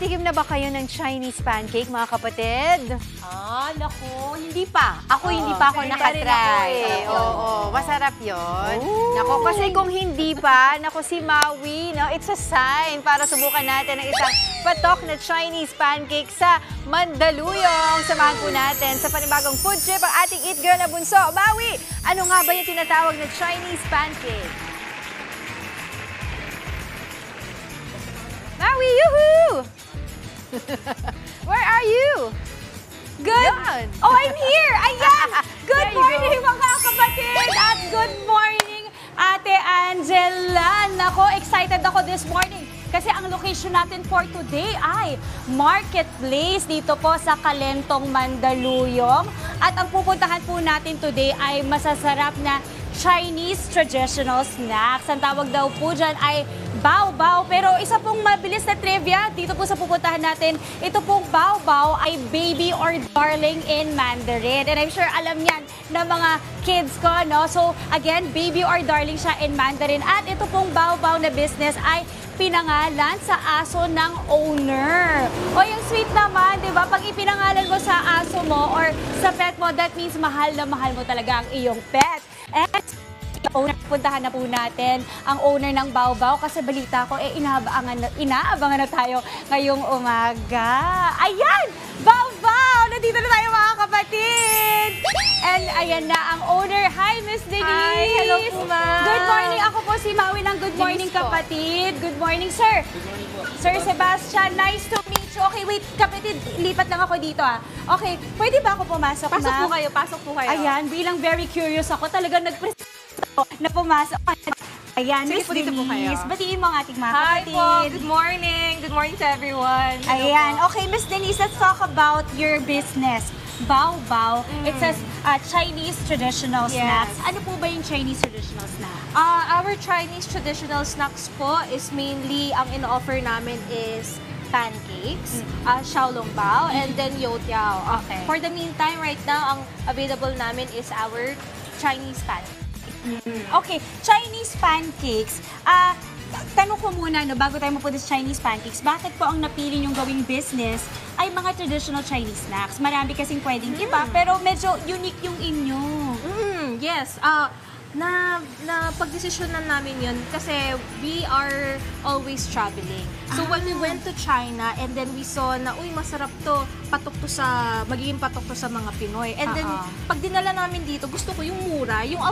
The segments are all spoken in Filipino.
Nakatikim na ba kayo ng Chinese pancake, mga kapatid? Naku, hindi pa. Hindi pa ako nakatry. Oo, masarap yun. Naku, kasi kung hindi pa, naku si Maui, no, it's a sign para subukan natin ang isang patok na Chinese pancake sa Mandaluyong. Samahan po natin sa panibagong food trip ang ating Eat Girl na bunso. Maui, ano nga ba yung tinatawag na Chinese pancake? Maui, yoo-hoo! Where are you? Good. Oh, I'm here. Ayan. Good morning, mga kapatid. At good morning, Ate Angela. Nako, excited ako this morning. Kasi ang location natin for today ay Marketplace dito po sa Calentong, Mandaluyong. At ang pupuntahan po natin today ay masasarap na Chinese traditional snacks. Ang tawag daw po dyan ay bao-bao. Pero isa pong mabilis na trivia dito po sa pupuntahan natin, ito pong bao-bao ay baby or darling in Mandarin. And I'm sure alam yan ng mga kids ko, no? So again, baby or darling siya in Mandarin. At ito pong bao-bao na business ay pinangalan sa aso ng owner. O yung sweet naman, di ba? Pag ipinangalan mo sa aso mo or sa pet mo, that means mahal na mahal mo talaga ang iyong pet. And owner, puntahan na po natin ang owner ng bao-bao kasi balita ko, inaabangan na tayo ngayong umaga. Ayan! Bao-bao! Nandito na tayo mga kapatid! And ayan na ang owner. Hi, Miss Denise! Hi! Hello po, ma'am! Good morning! Ako po si Maui ng Good Morning Kapatid. Good morning, sir! Good morning po. Sir Sebastian, nice to meet you. Okay, wait, kapatid, lipat lang ako dito Okay, pwede ba ako pumasok, ma'am? Pasok po kayo, pasok po kayo. Ayan, bilang very curious ako, talagang nag-present ako na pumasok. Ayan, Sige Miss po, dito po kayo. Denise, batiin mo ang ating mga Hi kapatid. po, good morning. Good morning to everyone. Ayan, okay, Miss Denise, let's talk about your business. Bao-bao, it says Chinese traditional snacks. Ano po ba yung Chinese traditional snacks? Our Chinese traditional snacks po is mainly, ang in-offer namin is pancakes, xiaolongbao, and then youtiao. Okay. For the meantime, right now, ang available namin is our Chinese pancakes. Okay, Chinese pancakes. Tanong ko muna, no, bago tayo mapunta sa Chinese pancakes, bakit po ang napili niyong gawing business ay mga traditional Chinese snacks? Marami kasing pwedeng iba, pero medyo unique yung inyo. Yes, na pagdesisyonan namin yun kasi we are always traveling. So when we went to China and then we saw na, uy, masarap to, magiging patok to sa mga Pinoy. And then, pag dinala namin dito, gusto ko yung mura, yung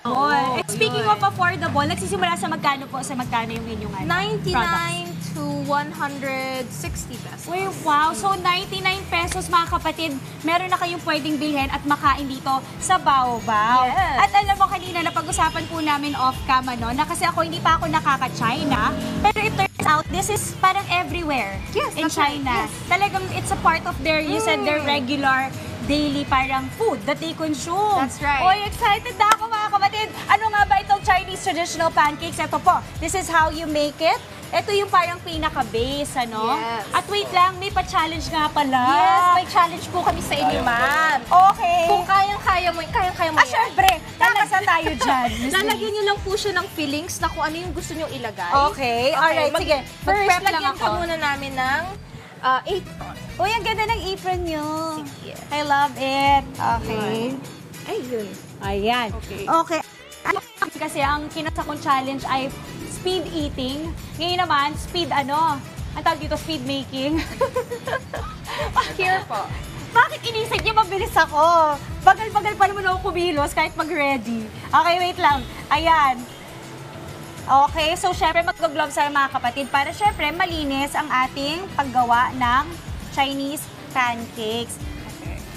And speaking of affordable, nagsisimula sa magkano po? Sa magkano yung inyong 99 to 160 pesos. Uy, wow! So, 99 pesos mga kapatid, meron na kayong pwedeng bilhin at makain dito sa bao-bao. Yes. At alam mo, kanina napag-usapan po namin off-cam, na kasi hindi pa ako nakaka-China, pero it turns out, this is parang everywhere in China. Right. Yes. Talagang it's a part of their, you said, their regular daily parang food that they consume. That's right. Oy, excited na ako mga kapatid. Ano nga ba itong Chinese traditional pancakes? Ito po, this is how you make it. Ito yung parang pinaka-base, Yes. At wait lang, may pa-challenge nga pala. Yes, may challenge po kami sa inyo, ma'am. Okay. Kung kayang-kaya mo yan. Syempre, lalasa tayo dyan. Lalagyan nyo lang po siya ng fillings na kung ano yung gusto nyo ilagay. Okay, alright, sige. First, Mag-prep lang lagyan ako. ka Muna namin ng apron. Uy, ang ganda ng apron nyo. Sige. I love it. Okay. Ayun. Ayan. Okay. Okay. Kasi ang kinasa kong challenge ay speed eating. Ngayon naman, speed ang tawag dito, speed making. Here po. Bakit inisip niyo mabilis ako? Bagal-bagal pa naman ako kumilos kahit mag-ready. Okay, wait lang. Ayan. Okay, so syempre mag-gloves sa mga kapatid para syempre malinis ang ating paggawa ng Chinese pancakes.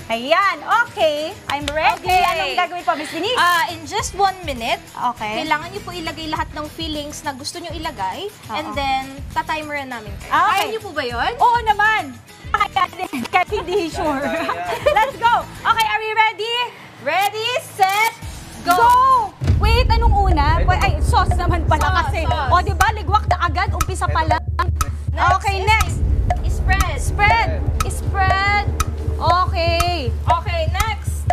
Ayan, okay. I'm ready. Okay. Anong gagawin po, Miss Denise? In just 1 minute, Okay. kailangan nyo po ilagay lahat ng fillings na gusto nyo ilagay. And then, tatimeran namin kayo. Okay. Kaya nyo po ba yun? Oo naman. Kahit hindi sure. Let's go. Okay, are we ready? Ready, set, Go! Wait, anong una? Ay, sauce naman pala Sauce, kasi. sauce. O, diba, ligwak na agad. Umpisa pa lang. Okay, next. Spread. Spread. Spread. Okay. Okay, next.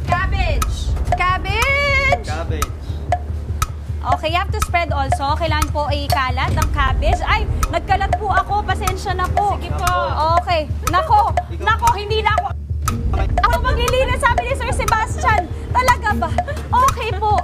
Cabbage. Cabbage. Cabbage. Okay, you have to spread also. Kailangan po ikalat ang cabbage. Ay, nagkalat po ako. Pasensya na po. Sige po. Okay. Nako, hindi na ako. Ako maglilinis, sabi ni Sir Sebastian. Talaga ba? Okay po.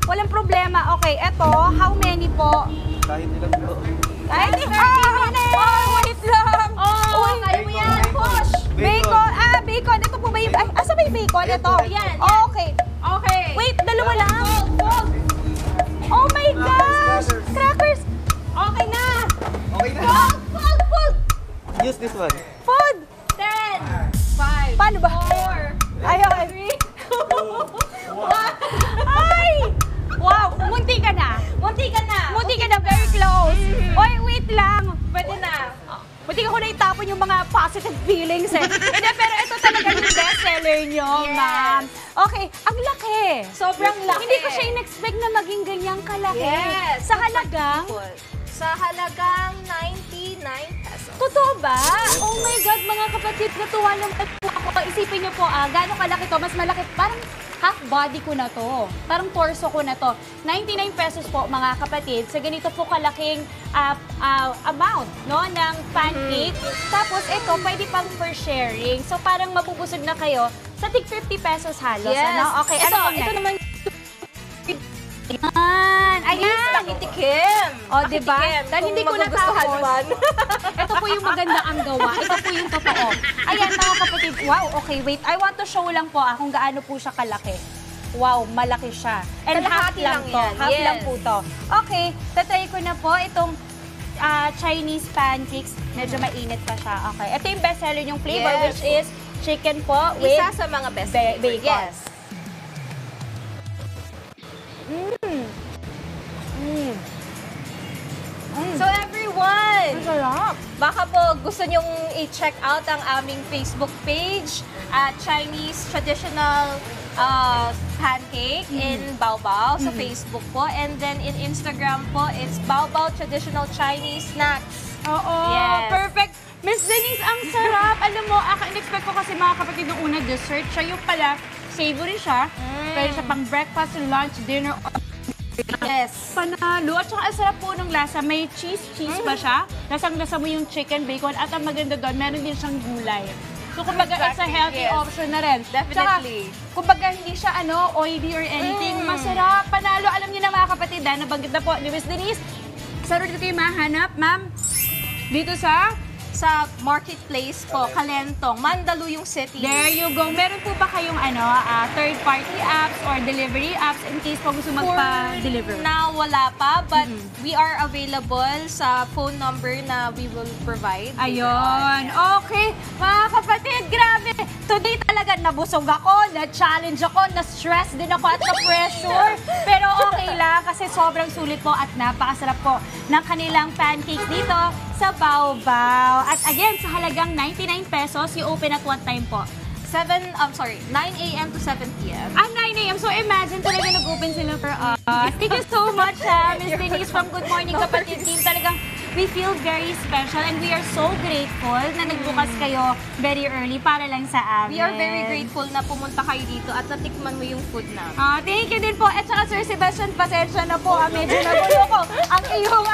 Walang problema. Okay, eto, how many po? Kahit ilan po. Kahit 30 minutes! Oh, wait lang! Oh, kaya mo yan. Push! Bacon! Bacon! Ito po ba yung... Ay, asa ba yung bacon? Ito? Yan. Okay. Okay. Wait, dalawa lang? Oh my gosh! Crackers! Okay na! Okay na. Food! Use this one. Food! 10, 5, Paano ba? 4, Ayun. 3, Ay! Wow! Munti ka na! Munti ka na. Munti ka na, very close. Oy, wait lang. Pwede na. Munti ka ko na itapon yung mga positive feelings eh. Hindi, pero ito talaga yung best seller nyo, Yes. ma'am. Okay, ang laki. Sobrang laki. Hindi ko siya in-expect na maging ganyang kalaki. Yes. Sa halagang? Sa halagang 99 pesos. Totoo ba? Oh my God, mga kapatid, natuwa lang po ako. Isipin niyo po, gaano kalaki to? Mas malaki, parang half body ko na to. Parang torso ko na to. 99 pesos po, mga kapatid. Sa ganito po kalaking amount no, ng pancake. Tapos ito, pwede pang for sharing. So parang mabubusog na kayo sa tig 50 pesos halos. Yes. Ano? Okay, Ito naman Ayan! makitikim. O, diba? Makitikim. Dahil hindi ko Kung magugustuhan natapos. man. Ito po yung maganda ang gawa. Ito po yung totoo. Ayan, mga kapatid. Wow, okay, wait. I want to show lang po kung gaano po siya kalaki. Wow, malaki siya. And half Kalahati lang lang to. yan. Half Yes. lang po to. Okay, tatry ko na po itong Chinese pancakes. Medyo mainit pa siya. Okay, ito yung best seller yung flavor, Yes. which is chicken po with Isa sa mga best bacon. Yes. So everyone, Sarap. baka po gusto nyong i-check out ang aming Facebook page at Chinese Traditional Pancake in Baobao sa Facebook po. And then in Instagram po, it's Baobao Traditional Chinese Snacks. Oo, Yes. perfect. Miss Denise, ang sarap. Alam mo, in-expect ko kasi mga kapatid nung una dessert. Siya yung pala, savory siya. Pwede siya pang breakfast, lunch, dinner. Yes. Panalo. At saka ang sarap po ng lasa. May cheese pa siya. Lasang-lasa mo yung chicken, bacon. At ang maganda doon, meron din siyang gulay. So, kumbaga, it's a Exactly, healthy yes. option na rin. Definitely. Tsaka, kumbaga, hindi siya oily or anything. Masarap. Panalo. Alam niyo na mga kapatid, nabanggit na po ni Miss Denise. Saan dito kayo mahanap, ma'am? Dito Sa marketplace po, Kalentong, Mandaluyong City. There you go. Meron po ba kayong third-party apps or delivery apps in case po gusto magpa-deliver? Na wala pa, but we are available sa phone number na we will provide. Ayun. Okay. Mga kapatid, grabe. Today talaga nabusog ako, na-challenge ako, na-stress din ako at na-pressure. Pero okay lang kasi sobrang sulit po at napakasarap po ng kanilang pancakes dito sa Baobao. At again, sa halagang 99 pesos, you open at what time po? 9 a.m. to 7 p.m. 9 a.m. So imagine talaga nag-open sila for us. Thank you so much, Miss Denise from Good Morning Kapatid Team. Talagang we feel very special and we are so grateful na nagbukas kayo very early para lang sa amin. We are very grateful na pumunta kayo dito at natikman mo yung food na. Thank you din po. At saka Sir Sebastian, pasensya na po. Medyo nagulo ko ang iyong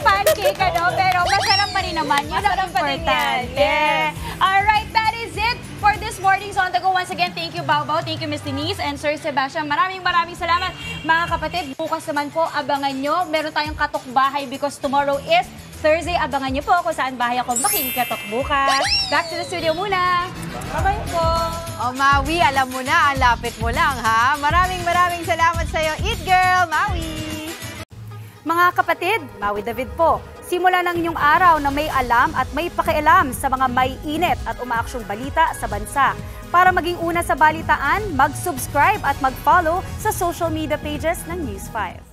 pancake, pero masarap pa rin naman. Yun ang Masarap pa din yan. importante. Yes. Alright, that is it for this morning's On The Go. Once again, thank you, Baobao. Thank you, Miss Denise and Sir Sebastian. Maraming salamat. Mga kapatid, bukas naman po, abangan nyo. Meron tayong katok bahay because tomorrow is Thursday. Abangan nyo po kung saan bahay ako makikatok bukas. Back to the studio muna. Bye-bye po. O Maui, alam mo na, ang lapit mo lang ha. Maraming salamat sa'yo, Eat Girl, Maui! Mga kapatid, Maui David po. Simula ng inyong araw na may alam at may pakialam sa mga may init at umaaksyong balita sa bansa. Para maging una sa balitaan, mag-subscribe at mag-follow sa social media pages ng News 5.